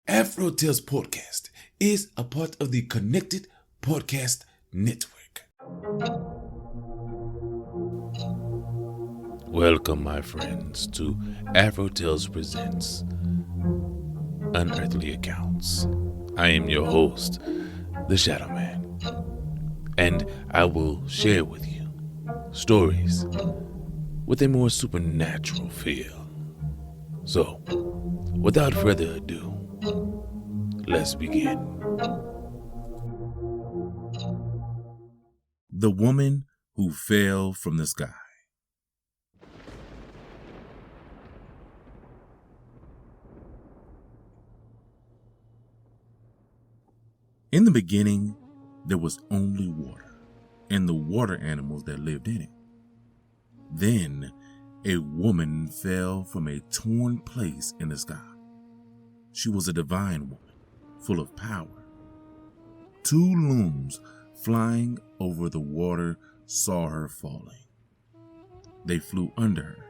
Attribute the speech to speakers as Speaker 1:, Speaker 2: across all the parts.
Speaker 1: Afro Tales podcast is a part of the Connected Podcast Network. Welcome, my friends, to Afro Tales Presents Unearthly Accounts. I am your host, the Shadow Man, and I will share with you stories with a more supernatural feel. So, without further ado, let's begin. The woman who fell from the sky. In the beginning, there was only water and the water animals that lived in it. Then, a woman fell from a torn place in the sky. She was a divine woman, full of power. Two looms flying over the water saw her falling. They flew under her,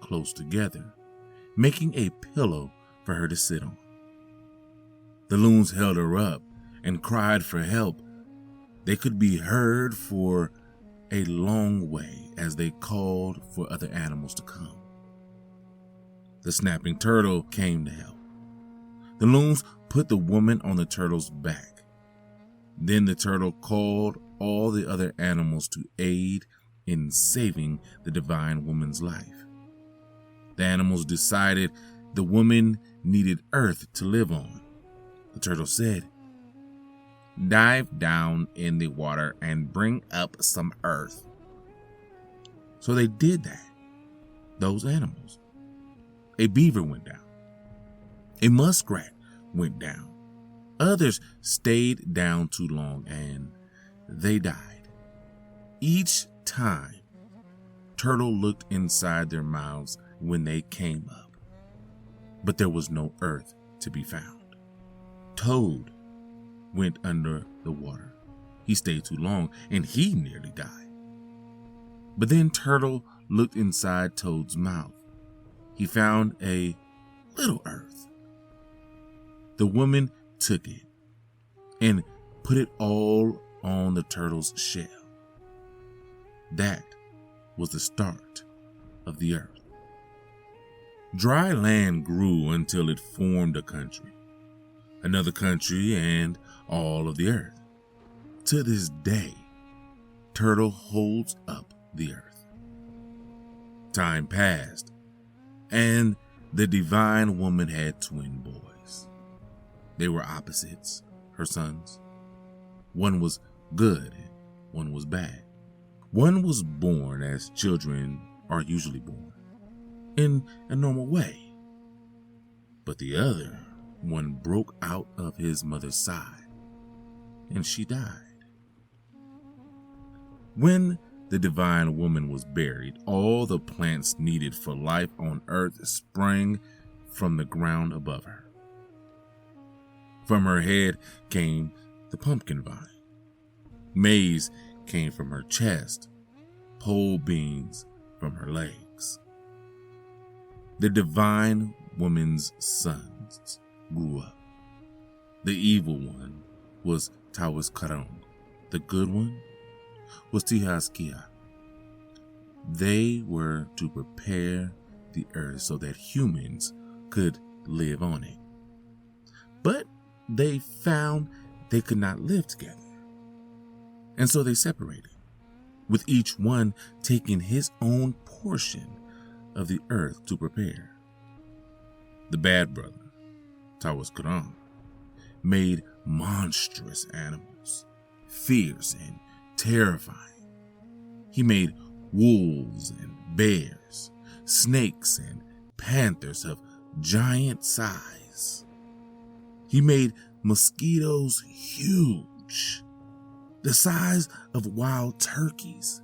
Speaker 1: close together, making a pillow for her to sit on. The loons held her up and cried for help. They could be heard for a long way as they called for other animals to come. The snapping turtle came to help. The loons put the woman on the turtle's back. Then the turtle called all the other animals to aid in saving the divine woman's life. The animals decided the woman needed earth to live on. The turtle said, "Dive down in the water and bring up some earth." So they did that, those animals. A beaver went down. A muskrat went down. Others stayed down too long and they died. Each time, turtle looked inside their mouths when they came up, but there was no earth to be found. Toad went under the water. He stayed too long and he nearly died. But then Turtle looked inside Toad's mouth. He found a little earth. The woman took it and put it all on the turtle's shell. That was the start of the earth. Dry land grew until it formed a country, another country, and all of the earth. To this day, Turtle holds up the earth. Time passed, and the divine woman had twin boys. They were opposites, her sons. One was good, and one was bad. One was born as children are usually born, in a normal way. But the other one broke out of his mother's side, and she died. When the divine woman was buried, all the plants needed for life on earth sprang from the ground above her. From her head came the pumpkin vine. Maize came from her chest, pole beans from her legs. The divine woman's sons grew up. The evil one was Tawiskarong. The good one was Tihaskia. They were to prepare the earth so that humans could live on it. But they found they could not live together. And so they separated, with each one taking his own portion of the earth to prepare. The bad brother, Tawiskarong, made monstrous animals, fierce and terrifying. He made wolves and bears, snakes and panthers of giant size. He made mosquitoes huge, the size of wild turkeys.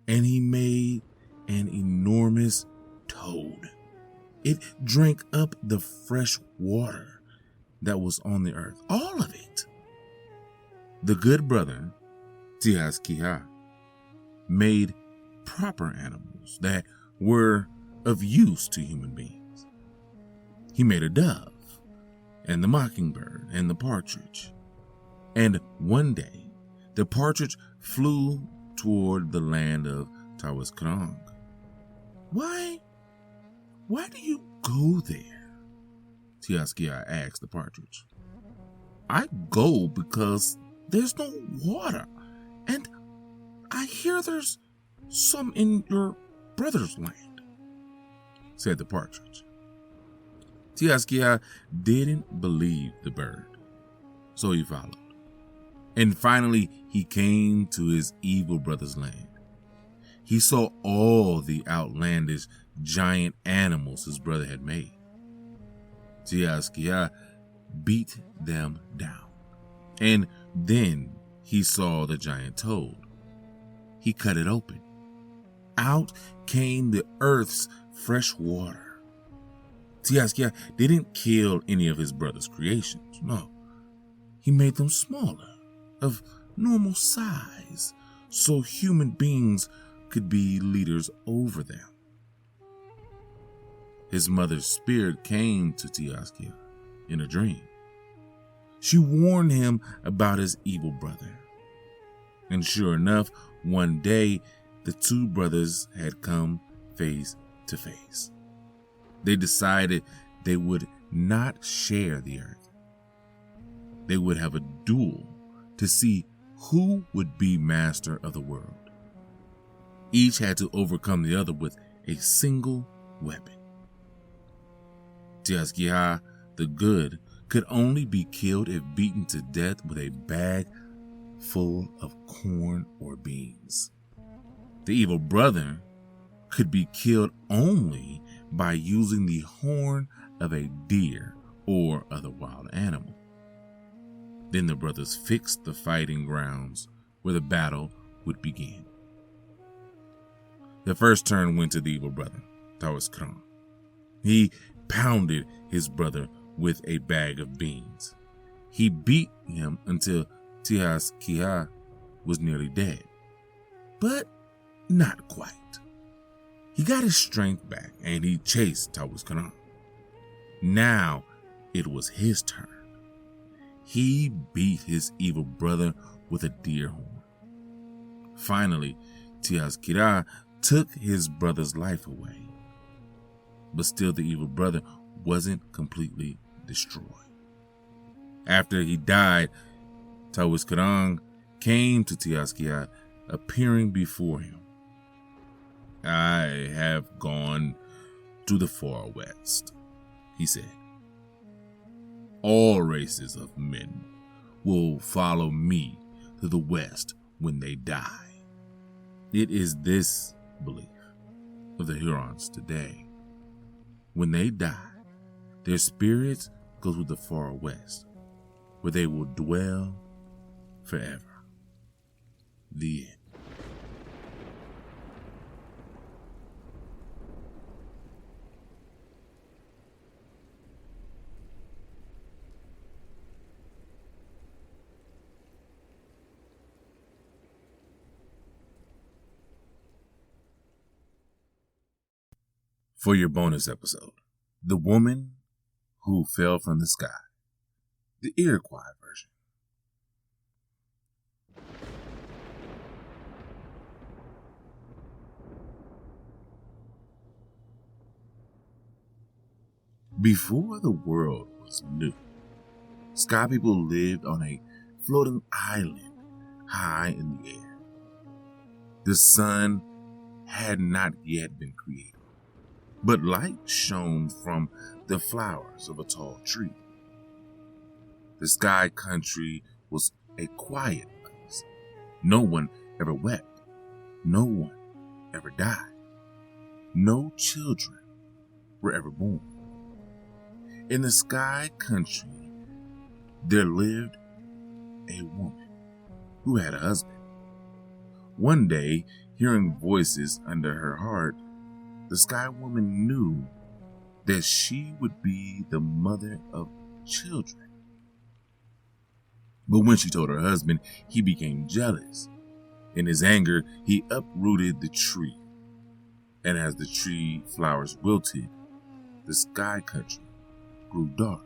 Speaker 1: And he made an enormous toad. It drank up the fresh water that was on the earth, all of it. The good brother, Tihaskiha, made proper animals that were of use to human beings. He made a dove, and the mockingbird and the partridge. And one day, the partridge flew toward the land of Tawaskrong. Why do you go there? Tiaskia asked the partridge. I go because there's no water, and I hear there's some in your brother's land, said the partridge. Tiaskia didn't believe the bird, so he followed. And finally, he came to his evil brother's land. He saw all the outlandish giant animals his brother had made. Tiaskia beat them down. And then he saw the giant toad. He cut it open. Out came the earth's fresh water. Tiaskia didn't kill any of his brother's creations. No, he made them smaller, of normal size, so human beings could be leaders over them. His mother's spirit came to Tiaskia in a dream. She warned him about his evil brother. And sure enough, one day, the two brothers had come face to face. They decided they would not share the earth. They would have a duel to see who would be master of the world. Each had to overcome the other with a single weapon. Tiaskia, the good, could only be killed if beaten to death with a bag full of corn or beans. The evil brother could be killed only by using the horn of a deer or other wild animal. Then the brothers fixed the fighting grounds where the battle would begin. The first turn went to the evil brother, Tawaskrong. He pounded his brother with a bag of beans. He beat him until Tiaskia was nearly dead, but not quite. He got his strength back and he chased Tawaskrong. Now it was his turn. He beat his evil brother with a deer horn. Finally, Tiaskia took his brother's life away. But still the evil brother wasn't completely destroyed. After he died, Tawaskrong came to Tiaskia, appearing before him. I have gone to the far west, he said. All races of men will follow me to the west when they die. It is this belief of the Hurons today. When they die, their spirits go to the far west, where they will dwell forever. The end. For your bonus episode, The Woman Who Fell from the Sky, the Iroquois version. Before the world was new, sky people lived on a floating island high in the air. The sun had not yet been created, but light shone from the flowers of a tall tree. The sky country was a quiet place. No one ever wept. No one ever died. No children were ever born. In the sky country, there lived a woman who had a husband. One day, hearing voices under her heart, the sky woman knew that she would be the mother of children. But when she told her husband, he became jealous. In his anger, he uprooted the tree. And as the tree flowers wilted, the sky country grew dark.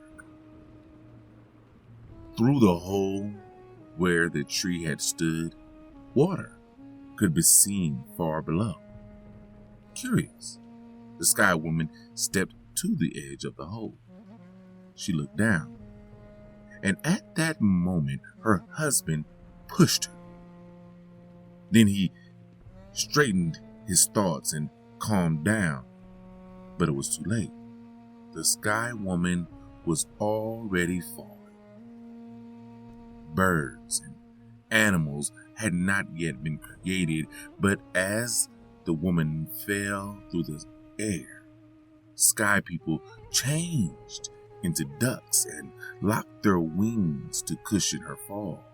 Speaker 1: Through the hole where the tree had stood, water could be seen far below. Curious, the Sky Woman stepped to the edge of the hole. She looked down, and at that moment, her husband pushed her. Then he straightened his thoughts and calmed down, but it was too late. The Sky Woman was already falling. Birds and animals had not yet been created, but as the woman fell through the air, sky people changed into ducks and locked their wings to cushion her fall.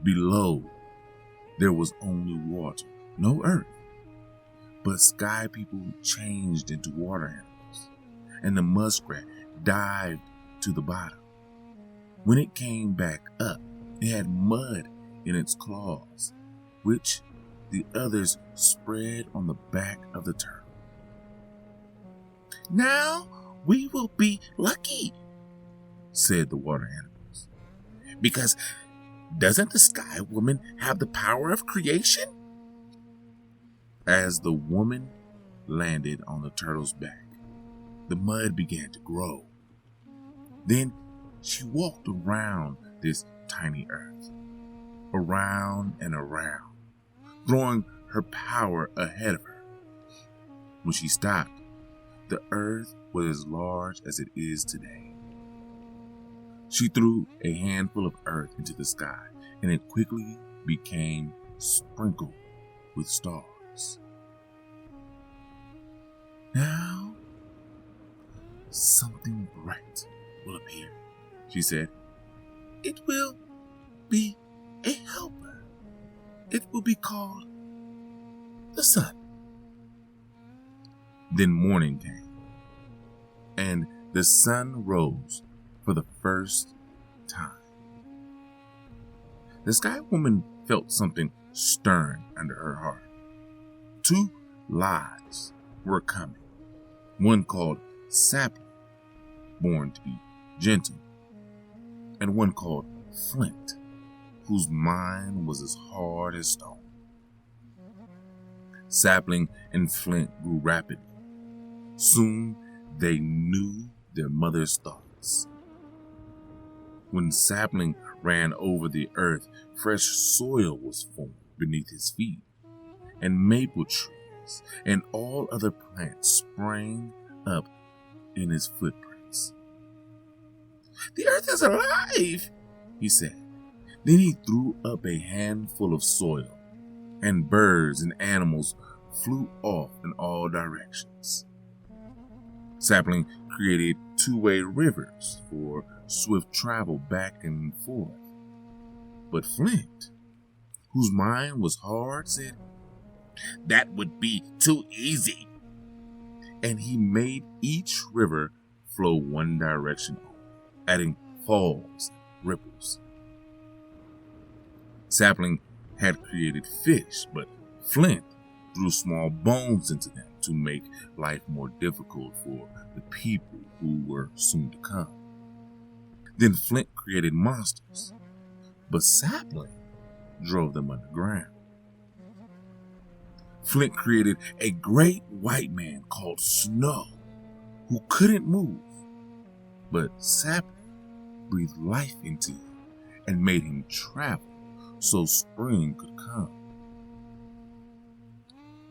Speaker 1: Below, there was only water, no earth, but sky people changed into water animals, and the muskrat dived to the bottom. When it came back up, it had mud in its claws, which the others spread on the back of the turtle. "Now we will be lucky," said the water animals, "because doesn't the Sky Woman have the power of creation?" As the woman landed on the turtle's back, the mud began to grow. Then she walked around this tiny earth, around and around, throwing her power ahead of her. When she stopped, the earth was as large as it is today. She threw a handful of earth into the sky, and it quickly became sprinkled with stars. "Now, something bright will appear," she said. "It will be a helper. It will be called the sun." Then morning came, and the sun rose for the first time. The Sky Woman felt something stirring under her heart. 2 lives were coming. One called Sapling, born to be gentle, and one called Flint, whose mind was as hard as stone. Sapling and Flint grew rapidly. Soon they knew their mother's thoughts. When Sapling ran over the earth, fresh soil was formed beneath his feet, and maple trees and all other plants sprang up in his footprints. "The earth is alive," he said. Then he threw up a handful of soil, and birds and animals flew off in all directions. Sapling created 2-way rivers for swift travel back and forth. But Flint, whose mind was hard, said, "That would be too easy." And he made each river flow one direction, adding falls and ripples. Sapling had created fish, but Flint threw small bones into them to make life more difficult for the people who were soon to come. Then Flint created monsters, but Sapling drove them underground. Flint created a great white man called Snow, who couldn't move, but Sapling breathed life into him and made him travel so spring could come.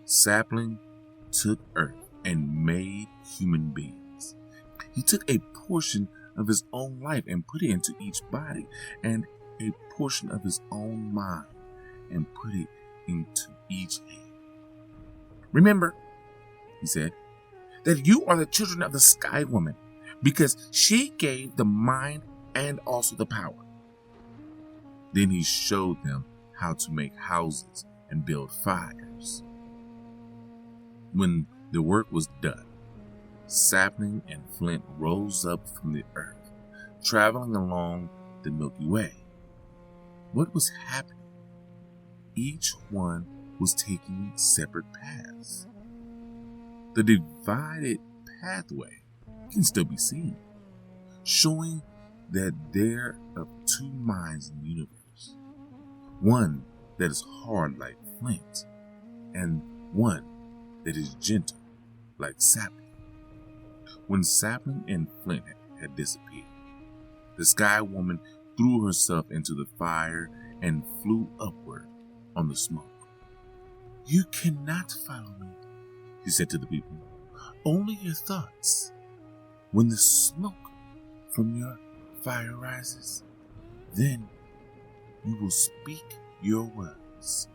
Speaker 1: Sapling took earth and made human beings. He took a portion of his own life and put it into each body, and a portion of his own mind and put it into each head. "Remember," he said, "that you are the children of the Sky Woman, because she gave the mind and also the power." Then he showed them how to make houses and build fires. When the work was done, Sapling and Flint rose up from the earth, traveling along the Milky Way. What was happening? Each one was taking separate paths. The divided pathway can still be seen, showing that there are two minds in the universe. One that is hard like flint, and one that is gentle like sapling. When sapling and flint had disappeared, the sky woman threw herself into the fire and flew upward on the smoke. "You cannot follow me," she said to the people. "Only your thoughts. When the smoke from your fire rises, then you will speak your words."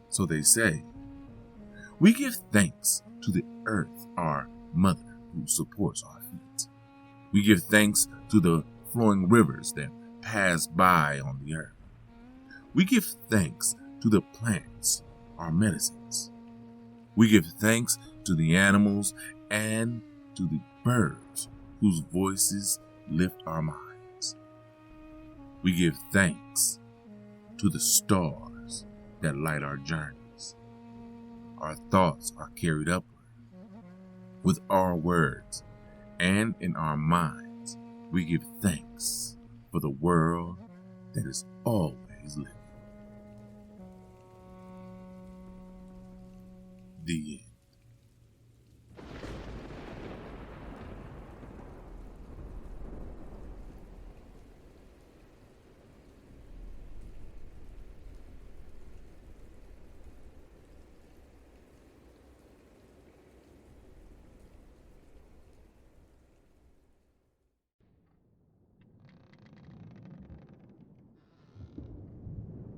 Speaker 1: So they say, "We give thanks to the earth, our mother, who supports our feet. We give thanks to the flowing rivers that pass by on the earth. We give thanks to the plants, our medicines. We give thanks to the animals and to the birds whose voices lift our minds. We give thanks to the stars that light our journeys. Our thoughts are carried upward with our words, and in our minds we give thanks for the world that is always living." The end.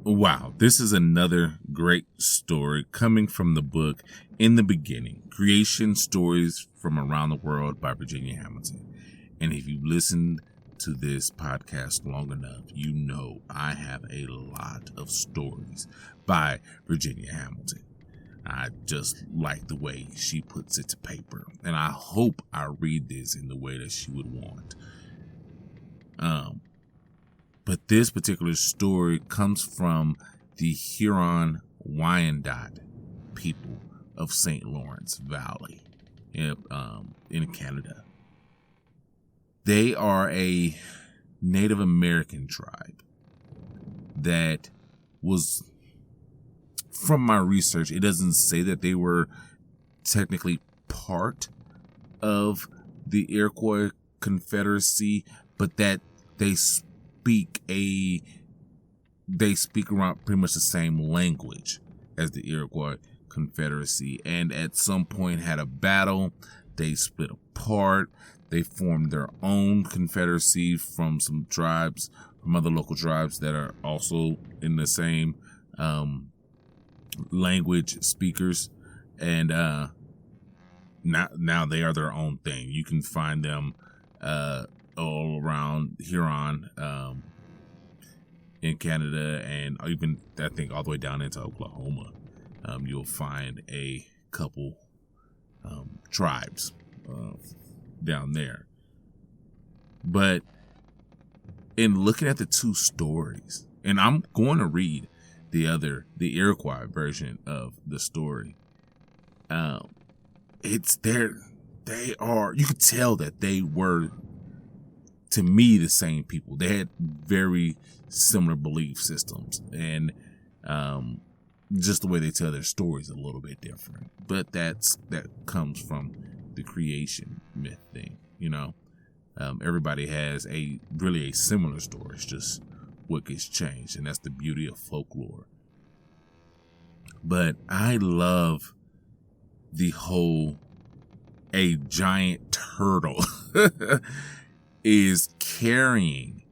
Speaker 1: Wow, this is another great story coming from the book In the Beginning, Creation Stories from Around the World by Virginia Hamilton. And if you've listened to this podcast long enough, you know I have a lot of stories by Virginia Hamilton. I just like the way she puts it to paper, and I hope I read this in the way that she would want. But this particular story comes from the Huron Wyandot people of St. Lawrence Valley in Canada. They are a Native American tribe that was, from my research, it doesn't say that they were technically part of the Iroquois Confederacy, but that they speak around pretty much the same language as the Iroquois Confederacy, and at some point had a battle. They split apart. They formed their own confederacy from some tribes, from other local tribes that are also in the same language speakers, and now they are their own thing. You can find them all around Huron in Canada, and even I think all the way down into Oklahoma. You'll find a couple tribes down there. But in looking at the two stories, and I'm going to read the Iroquois version of the story, it's there. You could tell that they were, to me, the same people. They had very similar belief systems, and just the way they tell their stories a little bit different. But that comes from the creation myth thing, you know. Everybody has a similar story. It's just what gets changed, and that's the beauty of folklore. But I love the whole a giant turtle is carrying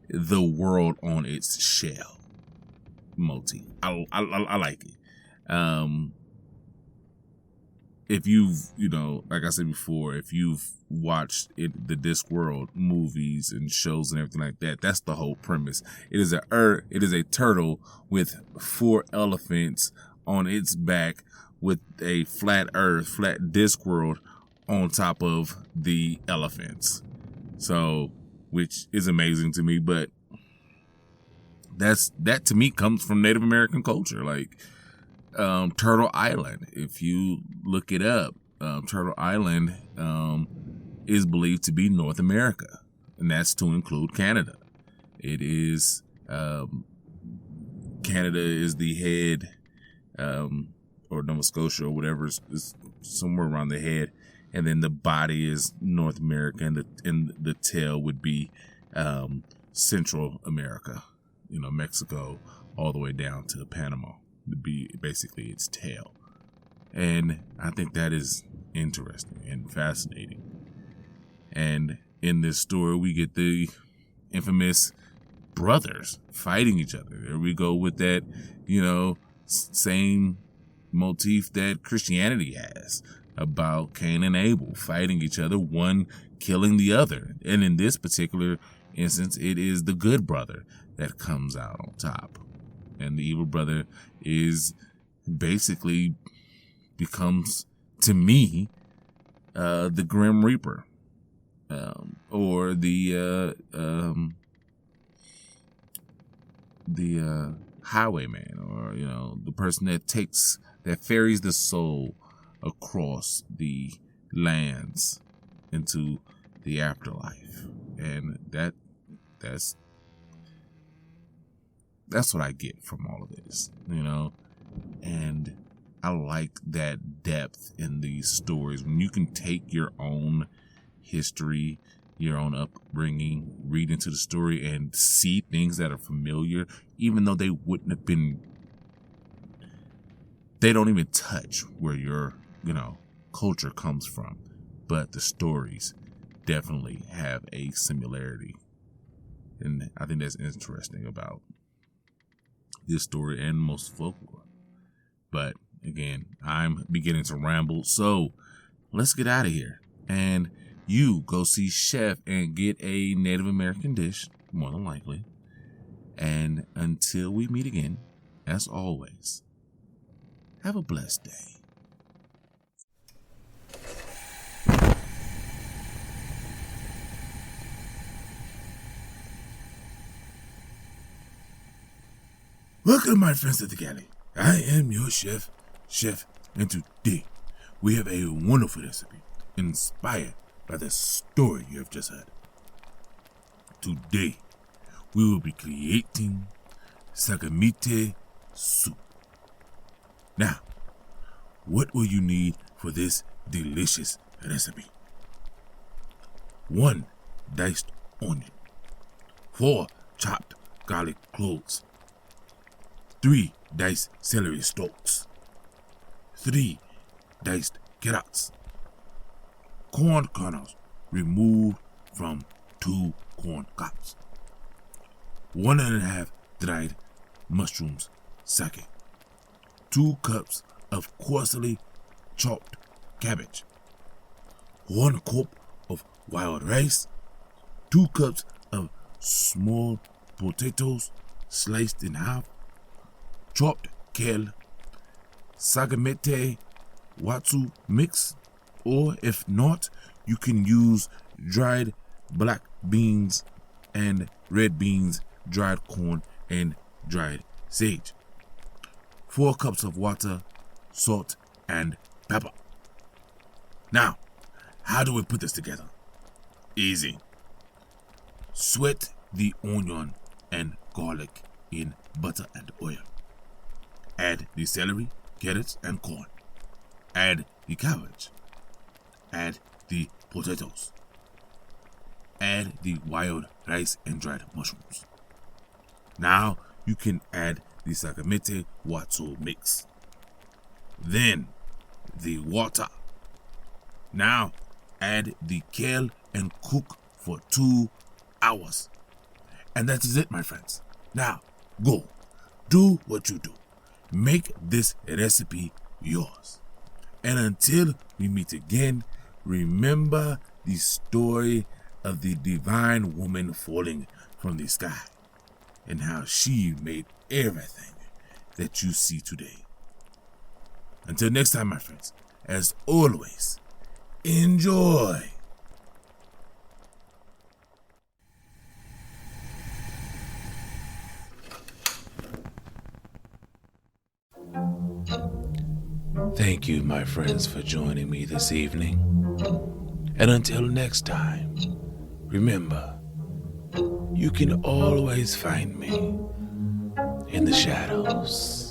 Speaker 1: the world on its shell motif. I like it. If you've, like I said before, if you've watched the Discworld movies and shows and everything like that, that's the whole premise. It is a turtle with 4 elephants on its back with a flat Discworld on top of the elephants. So, which is amazing to me, but that to me comes from Native American culture. Like, Turtle Island, if you look it up, Turtle Island is believed to be North America, and that's to include Canada. It is, Canada is the head, or Nova Scotia or whatever is somewhere around the head, and then the body is North America, and the tail would be Central America, Mexico all the way down to Panama would be basically its tail. And I think that is interesting and fascinating. And in this story, we get the infamous brothers fighting each other. There we go with that, same motif that Christianity has about Cain and Abel fighting each other, one killing the other. And in this particular instance, it is the good brother that comes out on top. And the evil brother is basically becomes, to me, the Grim Reaper, or the highwayman, or the person that ferries the soul across the lands into the afterlife. And that's what I get from all of this, and I like that depth in these stories when you can take your own history, your own upbringing, read into the story and see things that are familiar, even though they wouldn't have been, they don't even touch where your, culture comes from, but the stories definitely have a similarity. And I think that's interesting about this story and most folklore. But again, I'm beginning to ramble, so let's get out of here. And you go see Chef and get a Native American dish, more than likely. And until we meet again, as always, have a blessed day. Welcome, my friends, to the galley. I am your chef, and today we have a wonderful recipe inspired by the story you have just heard. Today, we will be creating Sagamité Soup. Now, what will you need for this delicious recipe? 1 diced onion, 4 chopped garlic cloves, 3 diced celery stalks, 3 diced carrots, corn kernels removed from 2 corn cobs, 1.5 dried mushrooms sake, 2 cups of coarsely chopped cabbage, 1 cup of wild rice, 2 cups of small potatoes sliced in half, chopped kale, Sagamité Watsu mix, or if not, you can use dried black beans and red beans, dried corn, and dried sage. 4 cups of water, salt, and pepper. Now, how do we put this together? Easy. Sweat the onion and garlic in butter and oil. Add the celery, carrots, and corn. Add the cabbage. Add the potatoes. Add the wild rice and dried mushrooms. Now you can add the Sagamité Watsu mix. Then the water. Now add the kale and cook for 2 hours. And that is it, my friends. Now go. Do what you do. Make this recipe yours. And until we meet again, remember the story of the divine woman falling from the sky and how she made everything that you see today. Until next time, my friends, as always, enjoy. Thank you, my friends, for joining me this evening.
Speaker 2: And until next time, remember, you can always find me in the shadows.